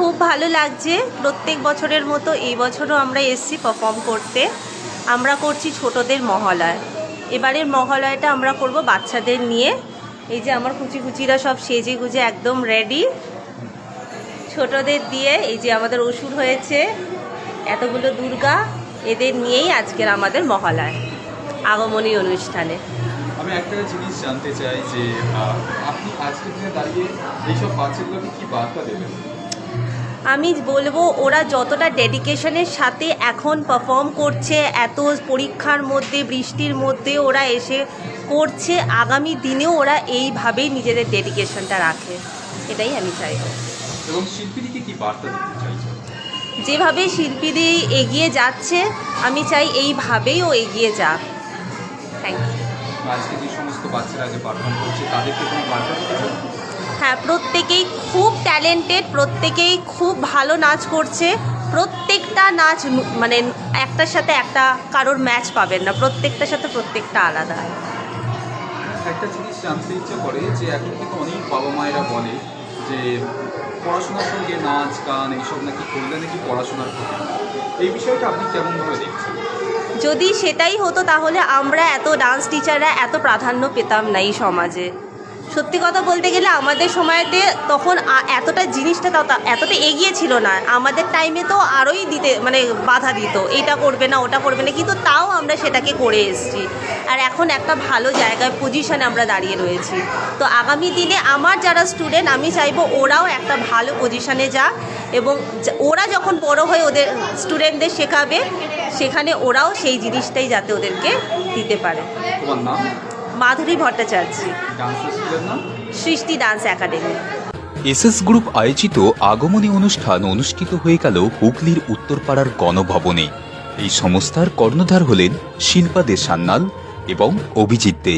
খুব ভালো লাগছে। প্রত্যেক বছরের মতো এই বছরও আমরা এসেছি পারফর্ম করতে। আমরা করছি ছোটদের মহালয়। এবারের মহালয়টা আমরা করব বাচ্চাদের নিয়ে। এই যে আমার কুচিকুচিরা সব সেজে গুজে একদম রেডি ছোটদের দিয়ে। এই যে আমাদের অসুর হয়েছে, এতগুলো দুর্গা, এদের নিয়েই আজকের আমাদের মহালয় আগমনী অনুষ্ঠানে। আমি একটা জিনিস জানতে চাই যে আপনি আজকের দিনে দাঁড়িয়ে এইসব বাচ্চাগুলোকে কি বার্তা দেবেন? আমি বলবো ওরা যতটা ডেডিকেশনের সাথে এখন পারফর্ম করছে, এত পরীক্ষার মধ্যে বৃষ্টির মধ্যে ওরা এসে করছে, আগামী দিনেও ওরা এইভাবেই নিজেদের ডেডিকেশনটা রাখে, এটাই আমি চাইব। এবং শিল্পীদেরকে কি বার্তা দিতে চাইছেন? যেভাবে শিল্পীদের এগিয়ে যাচ্ছে আমি চাই এইভাবেই ও এগিয়ে যাক। Thank you. আজকে যে সমস্ত বাচ্চারা যে পারফর্ম করছে তাদেরকে কোনো বার্তা দিতে চান? হ্যাঁ, প্রত্যেকেই খুব ট্যালেন্টেড, প্রত্যেকেই খুব ভালো নাচ করছে। প্রত্যেকটা নাচ মানে একটার সাথে একটা কারোর ম্যাচ পাবেন না, প্রত্যেকটার সাথে প্রত্যেকটা আলাদা। একটা জিনিস জানতে ইচ্ছে করে যে এখন কিন্তু অনেক বাবা মায়েরা বলে যে পড়াশোনার সঙ্গে নাচ গান এইসব নাকি করলে নাকি পড়াশোনার ক্ষতি। এই বিষয়টা আপনি কেমনভাবে দেখছেন? যদি সেটাই হতো তাহলে আমরা এত ডান্স টিচাররা এত প্রাধান্য পেতাম না এই সমাজে। সত্যি কথা বলতে গেলে আমাদের সময়তে তখন এতটা জিনিসটা এতটা এগিয়ে ছিল না। আমাদের টাইমে তো আরোই দিতে মানে বাধা দিত, এটা করবে না ওটা করবে না, কিন্তু তাও আমরা সেটাকে করে এসেছি। আর এখন একটা ভালো জায়গায় পজিশনে আমরা দাঁড়িয়ে রয়েছি। তো আগামী দিনে আমার যারা স্টুডেন্ট, আমি চাইবো ওরাও একটা ভালো পজিশনে যাক, এবং ওরা যখন বড় হয়ে ওদের স্টুডেন্টদের শেখাবে, সেখানে ওরাও সেই জিনিসটাই যাতে ওদেরকে দিতে পারে। তোমার নাম? মাধুরী ভট্টাচার্য, ডান্সের স্কুলের নাম সৃষ্টি ডান্স একাডেমি। এসএস গ্রুপ আয়োজিত আগমনী অনুষ্ঠান অনুষ্ঠিত হয়ে গেল হুগলির উত্তরপাড়ার গণভবনে। এই সংস্থার কর্ণধার হলেন শিল্পা দে সান্যাল এবং অভিজিৎ দে।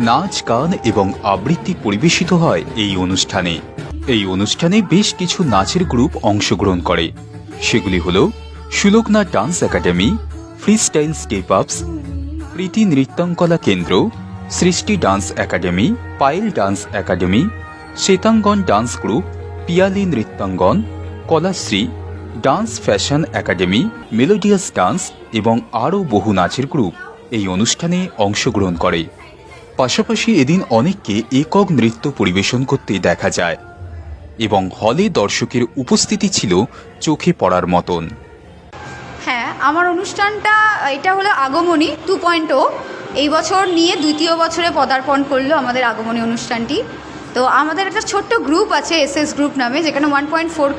নাচ গান এবং আবৃত্তি পরিবেশিত হয় এই অনুষ্ঠানে। এই অনুষ্ঠানে বেশ কিছু নাচের গ্রুপ অংশগ্রহণ করে। সেগুলি হল Sulokana dance academy, free style step ups, Priti Nrityankala Kendra, Srishti dance academy, Payel dance academy, Shwetangan dance group, Piyali Nrityangan, Kalashree, dance fashion academy, melodious dance এবং আরও বহু নাচের গ্রুপ এই অনুষ্ঠানে অংশগ্রহণ করে। পাশাপাশি এদিন অনেককে একক নৃত্য পরিবেশন করতে দেখা যায় এবং হলে দর্শকের উপস্থিতি ছিল চোখে পড়ার মতন। হ্যাঁ, আমার অনুষ্ঠানটা এটা হলো আগমনী 2.0। এই বছর নিয়ে দ্বিতীয় বছরে পদার্পণ করলো আমাদের আগমনী অনুষ্ঠানটি। তো আমাদের একটা ছোট্ট গ্রুপ আছে এসএস গ্রুপ নামে, যেখানে 1.4